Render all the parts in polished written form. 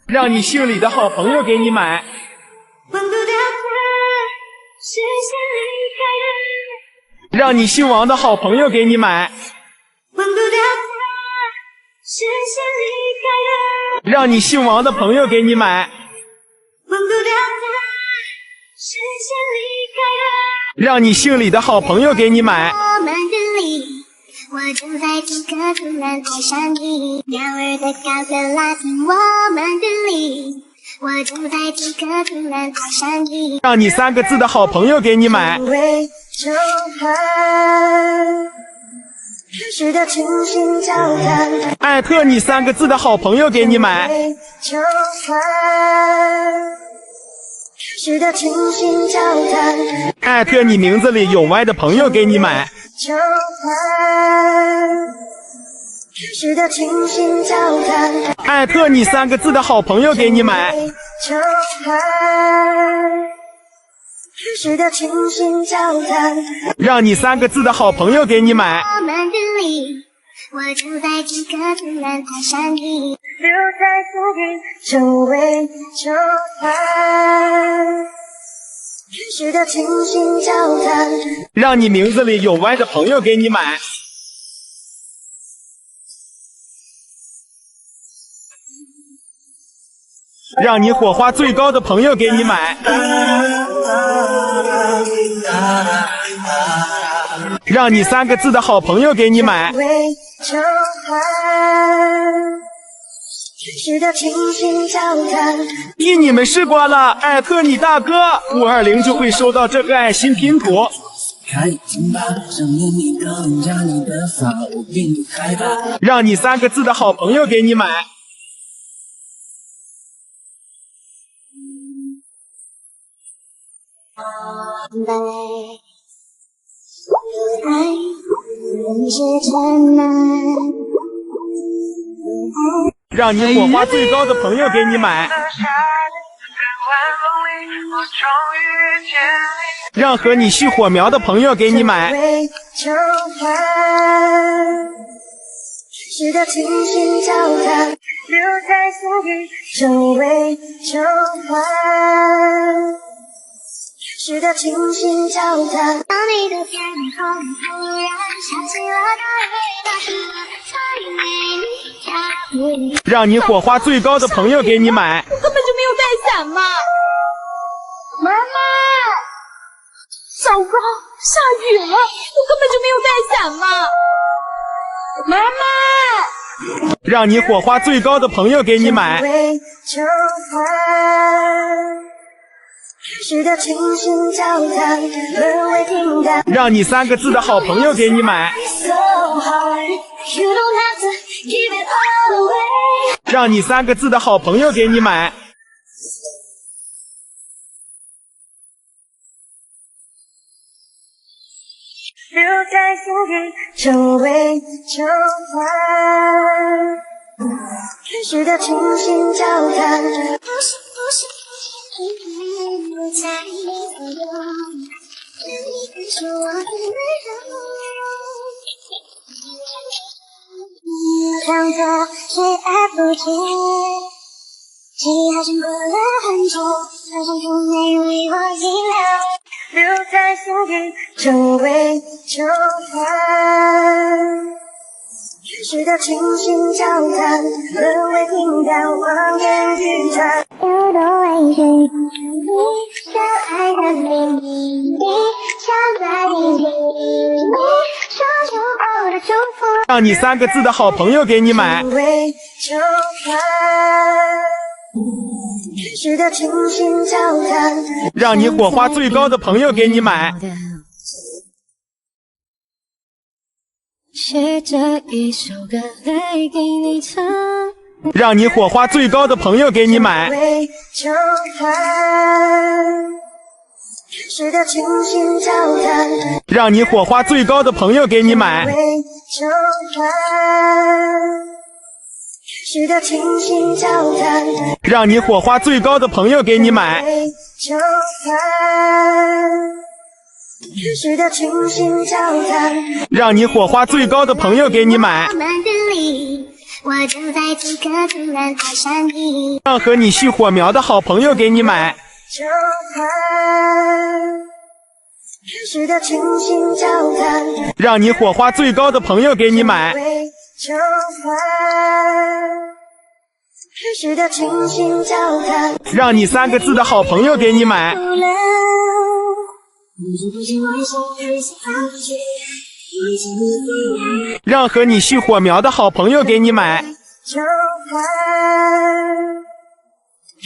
让你姓李的好朋友给你买。让你姓王的好朋友给你买。让你姓王的朋友给你买。让你姓李的好朋友给你买。我就在这个突然爱上你，鸟儿的高歌拉近我们的离。我就在这个突然爱上你，让你3个字的好朋友给你买。艾特你3个字的好朋友给你买。艾特你名字里有 Y 的朋友给你买。艾特你3个字的好朋友给你买。让你3个字的好朋友给你买。我就在这个突然爱上你，留在心底，成为旧爱。真实的倾心交谈，让你名字里有 Y 的朋友给你买。让你火花最高的朋友给你买。让你3个字的好朋友给你买。替你们试过了，艾特你大哥520就会收到这个爱心拼图。让你3个字的好朋友给你买。让你火花最高的朋友给你买。让和你续火苗的朋友给你买。时的倾心交谈，当你的天空突然响起了大雨的让你火花最高的朋友给你买。我根本就没有带伞嘛！妈妈，糟糕，下雨了，我根本就没有带伞嘛！妈妈，让你火花最高的朋友给你买。让你3个字的好朋友给你买。让你3个字的好朋友给你买。留在心底，成为旧爱。真实的倾心交谈。在你左右，让你感受我的温柔。当作谁爱不及，记忆好像过了很久，好像从没离我一秒，留在心底，成为旧爱。真实的倾心交谈，沦为平淡，望眼欲穿。有多危险？你相爱的秘密，藏在你心里，说出我的祝福。让你3个字的好朋友给你买。真实的倾心交谈，让你火花最高的朋友给你买。写这一首歌来给你唱。让你火花最高的朋友给你买。让你火花最高的朋友给你买。让你火花最高的朋友给你买。让你火花最高的朋友给你买。我就在此刻突然爱上你，让和你续火苗的好朋友给你买，就算开始的倾心交谈，让你火花最高的朋友给你买，就算开始的倾心交谈，让你3个字的好朋友给你买，让和你续火苗的好朋友给你买，就算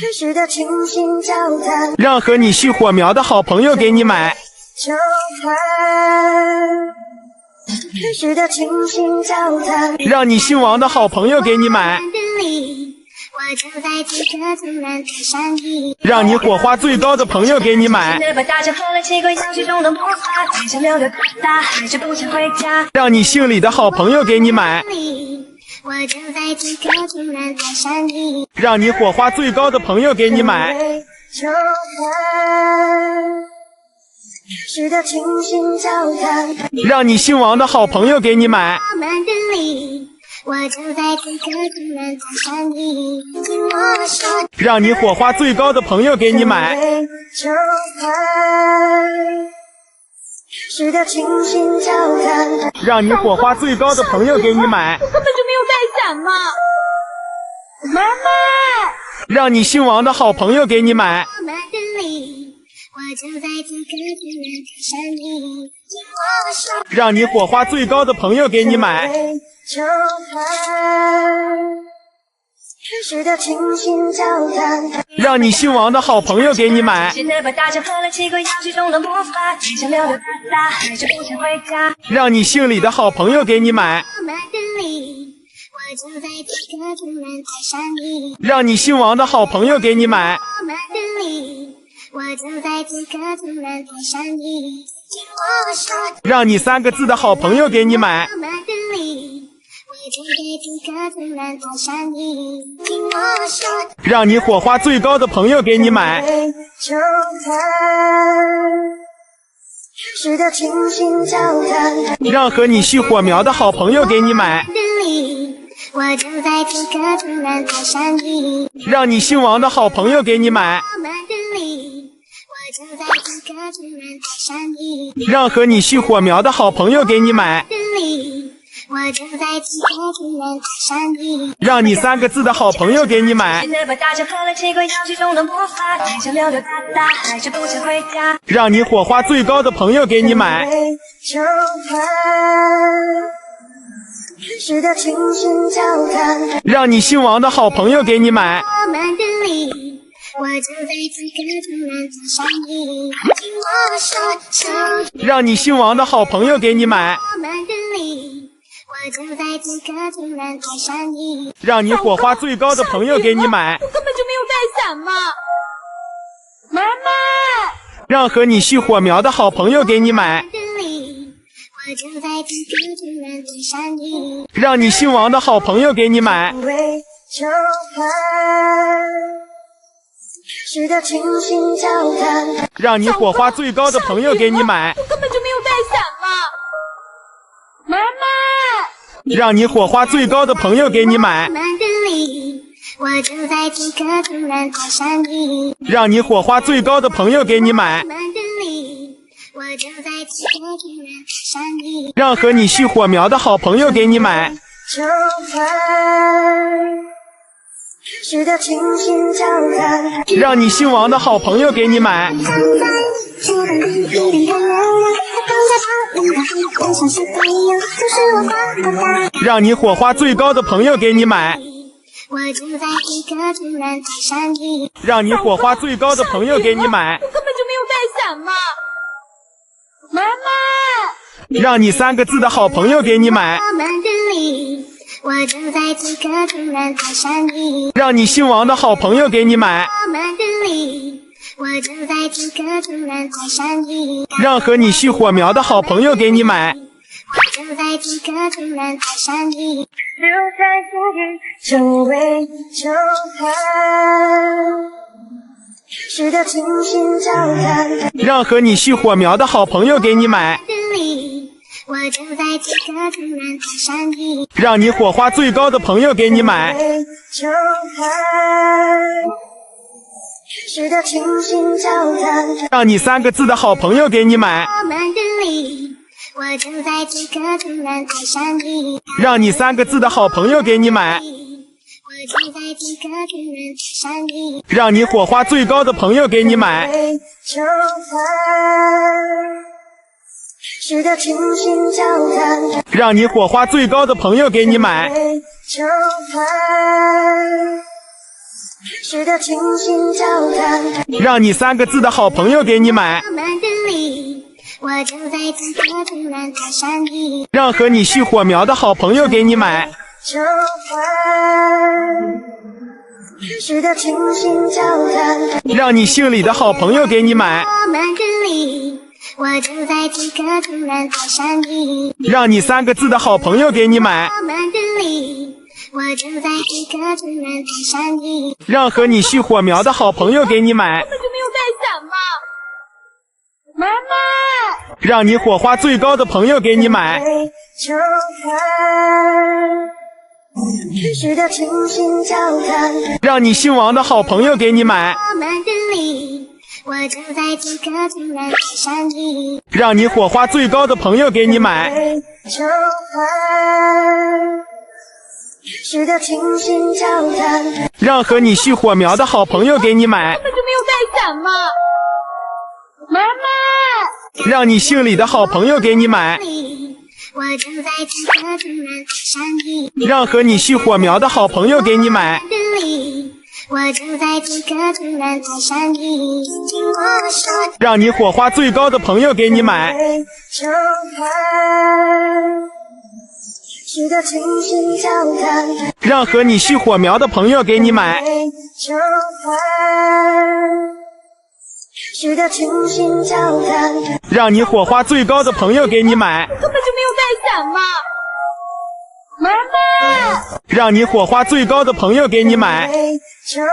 开始的倾心交谈，让和你续火苗的好朋友给你买，就算开始的倾心交谈，让你姓王的好朋友给你买，我就在此刻突然爱上你，让你火花最高的朋友给你买，把大家喝了奇怪氧气中的魔法，太想聊聊大，还是不想回家，让你姓李的好朋友给你买，我就在此刻突然爱上你，让你火花最高的朋友给你买，就算开始的倾心交谈，让你姓王的好朋友给你买，我就在此刻突然爱上你，听我说，让你火花最高的朋友给你买，就算开始的倾心交谈，让你火花最高的朋友给你买，我根本就没有带伞嘛！妈妈，让你姓王的好朋友给你买，我就在此刻突然爱上你，听我说，让你火花最高的朋友给你买，就算开始的倾心交谈，让你姓王的好朋友给你买，现在把大家喝了奇怪氧气中的魔法，太想聊聊大，还是不想回家，让你姓李的好朋友给你买，我就在此刻突然爱上你，让你姓王的好朋友给你买，我就在此刻突然爱上你，听我说，让你3个字的好朋友给你买，我就在此刻突然爱上你，听我说，让你火花最高的朋友给你买，就算开始的倾心交谈，让和你续火苗的好朋友给你买，我就在此刻突然爱上你，让你姓王的好朋友给你买，我就在此刻突然爱上你，让和你续火苗的好朋友给你买，我就在此刻突然爱上你，让你3个字的好朋友给你买，现在把大家喝了奇怪氧气中的魔法，太想聊聊大，还是不想回家，让你火花最高的朋友给你买，就算开始的倾心交谈，让你姓王的好朋友给你买，我就在此刻突然爱上你，听我说，让你姓王的好朋友给你买，我就在此刻突然爱上你，让你火花最高的朋友给你买，我根本就没有带伞嘛！妈妈，让和你续火苗的好朋友给你买，我就在此刻突然爱上你，让你姓王的好朋友给你买，就算开始的倾心交谈，让你火花最高的朋友给你买，我根本就没有带伞嘛！妈妈，让你火花最高的朋友给你买，我就在此刻突然爱上你，让你火花最高的朋友给你买，我就在此刻突然爱上你，让和你续火苗的好朋友给你买，就算开始的倾心交谈，让你姓王的好朋友给你买，让你火花最高的朋友给你买，我就在此刻突然爱上你，让你火花最高的朋友给你买，我根本就没有带伞嘛！妈妈，让你3个字的好朋友给你买，我就在此刻突然爱上你，让你姓王的好朋友给你买，我就在此刻突然爱上你，让和你续火苗的好朋友给你买，我就在此刻突然爱上你，留在心底，久违就算开始的倾心交谈，让和你续火苗的好朋友给你买，我就在这个突然的山里，让你火花最高的朋友给你买，就使得群星交谈，让你3个字的好朋友给你买，我们的里，我就在这个突然的山里，让你3个字的好朋友给你买，我就在这个突然的山里，让你火花最高的朋友给你买，就使得群星交谈，让你火花最高的朋友给你买，就使得群星交谈，让你3个字的好朋友给你买，我们的里，我就在这个突然的山里，让和你续火苗的好朋友给你买，就使得群星交谈，让你姓李的好朋友给你买，我们的里，我就在这个突然的山里，让你3个字的好朋友给你买，我们的里，我就在这个突然的山里，让和你续火苗的好朋友给你买，根本就没有带伞嘛！妈妈，让你火花最高的朋友给你买，就使得群星交谈，让你姓王的好朋友给你买，我们的里，我就在这个突然的山里，让你火花最高的朋友给你买，就使得群星交谈，让和你续火苗的好朋友给你买，根本就没有带伞嘛！妈妈，让你姓李的好朋友给你买，我就在这个突然的山里，让和你续火苗的好朋友给你买，我就在这个突然的山里，听我说，让你火花最高的朋友给你买，就使得群星交谈，让和你续火苗的朋友给你买，就使得群星交谈，让你火花最高的朋友给你买，根本就没有带伞嘛！妈妈，让你火花最高的朋友给你买，就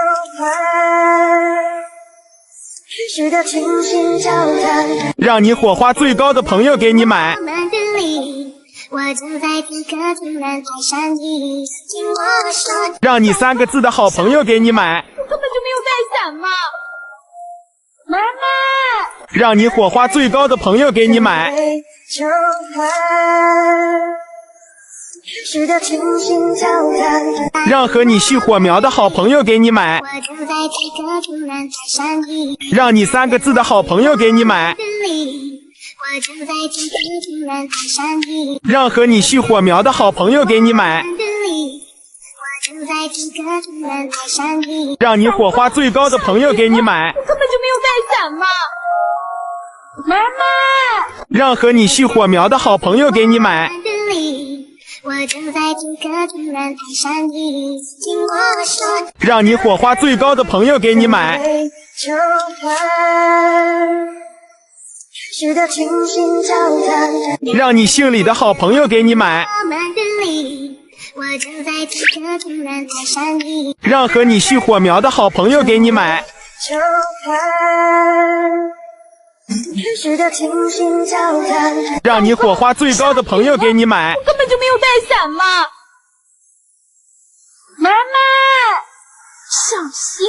使得群星交谈，让你火花最高的朋友给你买，我们的里，我就在这个突然的山里，听我说，让你3个字的好朋友给你买，我根本就没有带伞嘛！妈妈，让你火花最高的朋友给你买，就使得群星交谈，让和你续火苗的好朋友给你买，我就在这个突然的山里，让你3个字的好朋友给你买，我就在这个突然的山里，让和你续火苗的好朋友给你买，我就在这个突然的山里，让你火花最高的朋友给你买，我根本就没有带伞嘛！妈妈，让和你续火苗的好朋友给你买，我就在这个突然的山里，听我说，让你火花最高的朋友给你买，就使得群星交谈，让你姓李的好朋友给你买，我们的里，我就在这个突然的山里，让和你续火苗的好朋友给你买，就使得群星交谈，让你火花最高的朋友给你买，根本就没有带伞嘛！妈妈，小心！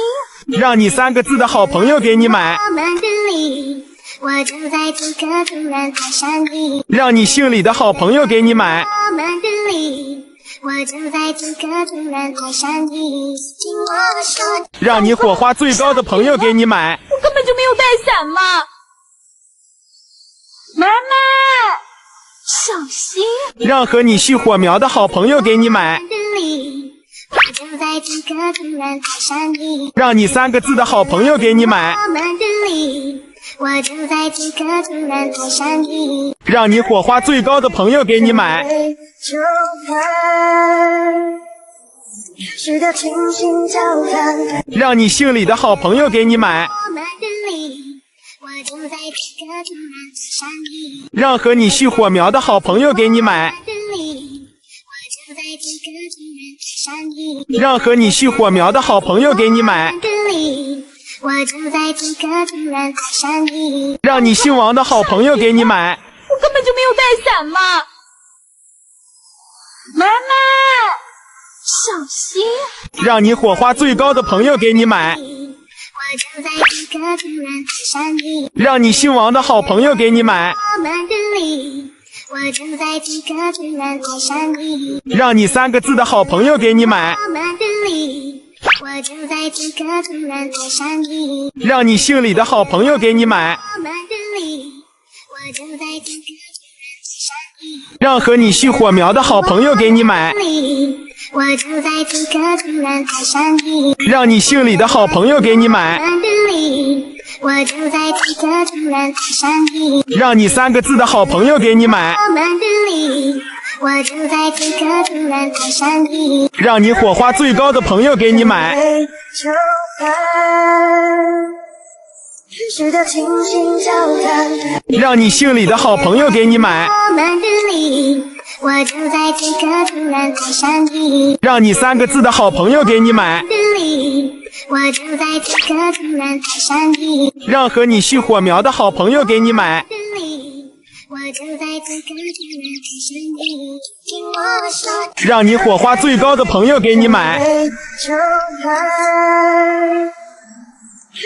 让你3个字的好朋友给你买，我们的里，我就在这个突然的山里，让你姓李的好朋友给你买，我们的里，我就在这个突然的山里，听我说，让你火花最高的朋友给你买，我根本就没有带伞嘛！妈妈，小心！让和你续火苗的好朋友给你买，我就在这个突然的山里，让你3个字的好朋友给你买，我们的里，我就在这个突然的山里，让你火花最高的朋友给你买，就使得群星交谈，让你姓李的好朋友给你买，我们的里，我就在这个突然的山里，让和你续火苗的好朋友给你买，我就在这个突然的山里，让和你续火苗的好朋友给你买，我就在这个突然的山里，让你姓王的好朋友给你买，我我根本就没有带伞嘛！妈妈，小心！让你火花最高的朋友给你买，我就在这个突然台上你，让你姓王的好朋友给你买，我们的你，我就在这个突然台上你，让你3个字的好朋友给你买，我们的你，我就在这个突然台上你，让你姓李的好朋友给你买，我们的你，我就在这个突然台上你，让和你续火苗的好朋友给你买，我就在这个突然台上你，让你姓李的好朋友给你买，我的你，我就在这个突然台上你，让你3个字的好朋友给你买，我们的你，我就在这个突然台上你，让你火花最高的朋友给你买，就值得倾心交谈，让你姓李的好朋友给你买，我们的你，我就在这个突然台上你，让你3个字的好朋友给你买，的你，我就在这个突然台上你，让和你续火苗的好朋友给你买，的你，我就在这个突然台上你，听我说，让你火花最高的朋友给你买，就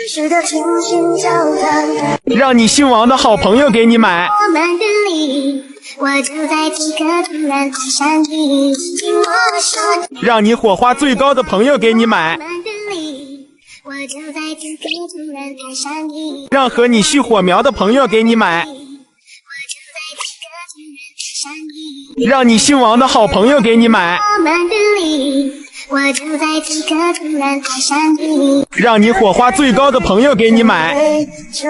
值得倾心交谈，让你姓王的好朋友给你买，我们的你，我就在这个突然台上你，听我说，让你火花最高的朋友给你买，我们的你，我就在这个突然台上你，让和你续火苗的朋友给你买，我就在这个突然台上你，让你姓王的好朋友给你买，我们的你，我就在这个突然台上你，让你火花最高的朋友给你买，就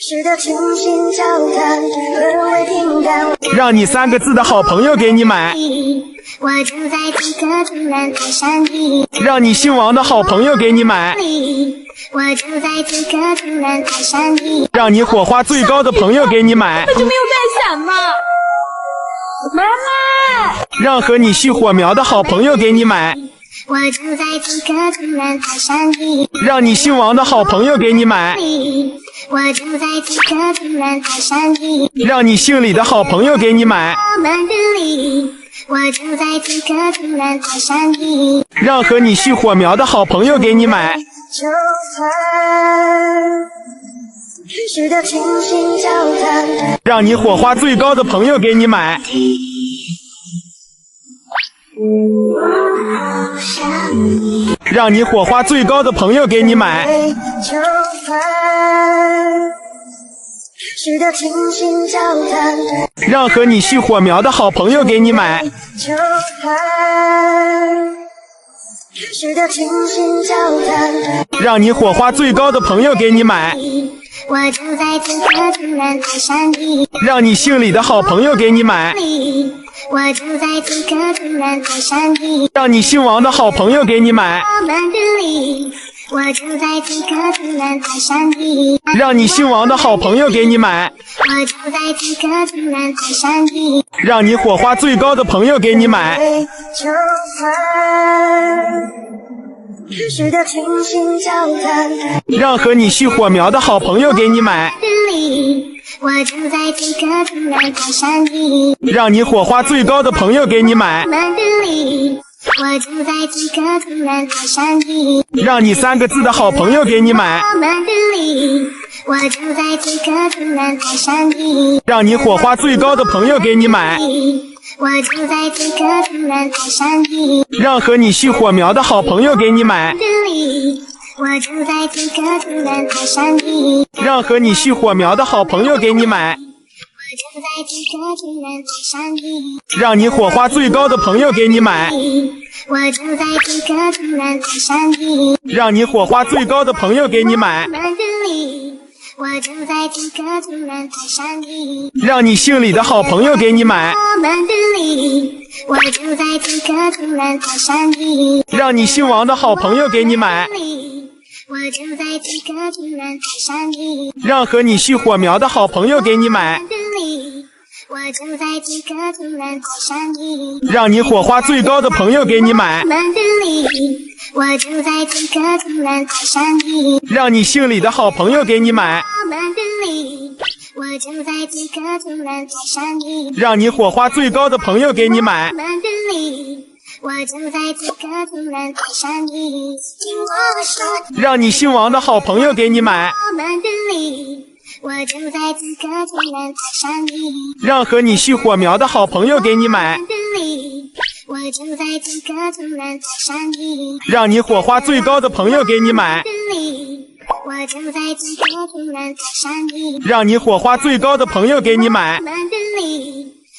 值得倾心交谈，沦为平淡。让你3个字的好朋友给你买，我就在这个突然台上你，让你姓王的好朋友给你买，我就在这个突然台上你，让你火花最高的朋友给你买，根本就没有带伞嘛！妈妈，让和你续火苗的好朋友给你买，我就在这个突然台上你，让你姓王的好朋友给你买，我就在这个突然台上你，让你姓李的好朋友给你买，我们的你，我就在这个突然台上你，让和你续火苗的好朋友给你买，就值得倾心交谈，让你火花最高的朋友给你买，让你火花最高的朋友给你买，就值得倾心交谈，让和你续火苗的好朋友给你买，就值得倾心交谈，让你火花最高的朋友给你买，我就在这个突然台上你，让你姓李的好朋友给你买，我就在这个突然台上你，让你姓王的好朋友给你买，我们的你，我就在这个突然台上你，让你姓王的好朋友给你买，我就在这个突然台上你，让你火花最高的朋友给你买，就值得倾心交谈，让和你续火苗的好朋友给你买，我就在这个突然台上你，让你火花最高的朋友给你买，我们的你，我就在这个突然台上你，让你3个字的好朋友给你买，我们的你，我就在这个突然台上你，让你火花最高的朋友给你买，我就在这个突然台上你，让和你续火苗的好朋友给你买，我就在这个突然台上你，让和你续火苗的好朋友给你买，我就在这个突然台上你，让你火花最高的朋友给你买，我就在这个突然台上你，让你火花最高的朋友给你买，我就在这个突然台上你，让你姓李的好朋友给你买，我们的你，我就在这个突然台上你，让你姓王的好朋友给你买，我就在这个突然台上你，让和你续火苗的好朋友给你买，我就在这个突然台上你，让你火花最高的朋友给你买，我就在这个突然台上你，让你姓李的好朋友给你买，我们的你。我就在此刻突然爱上你，让你火花最高的朋友给你买，我就在此刻突然爱上你，听我说，让你姓王的好朋友给你买，我就在此刻突然爱上你，让和你系火苗的好朋友给你买，我就在此刻突然爱上你，让你火花最高的朋友给你买，我就在此刻突然爱上你，让你火花最高的朋友给你买，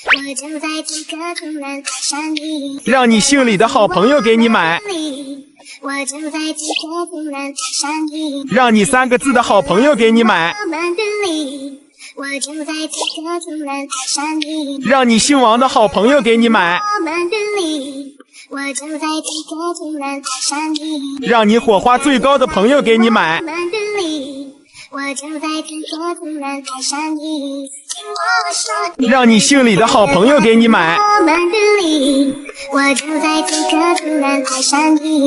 我就在此刻突然爱上你，让你姓李的好朋友给你买，我就在此刻突然爱上你，让你3个字的好朋友给你买，我就在此刻突然爱上你，让你姓王的好朋友给你买，我就在此刻突然爱上你，让你火花最高的朋友给你买，我就在此刻突然爱上你，听我说，让你姓李的好朋友给你买。我就在此刻突然爱上你。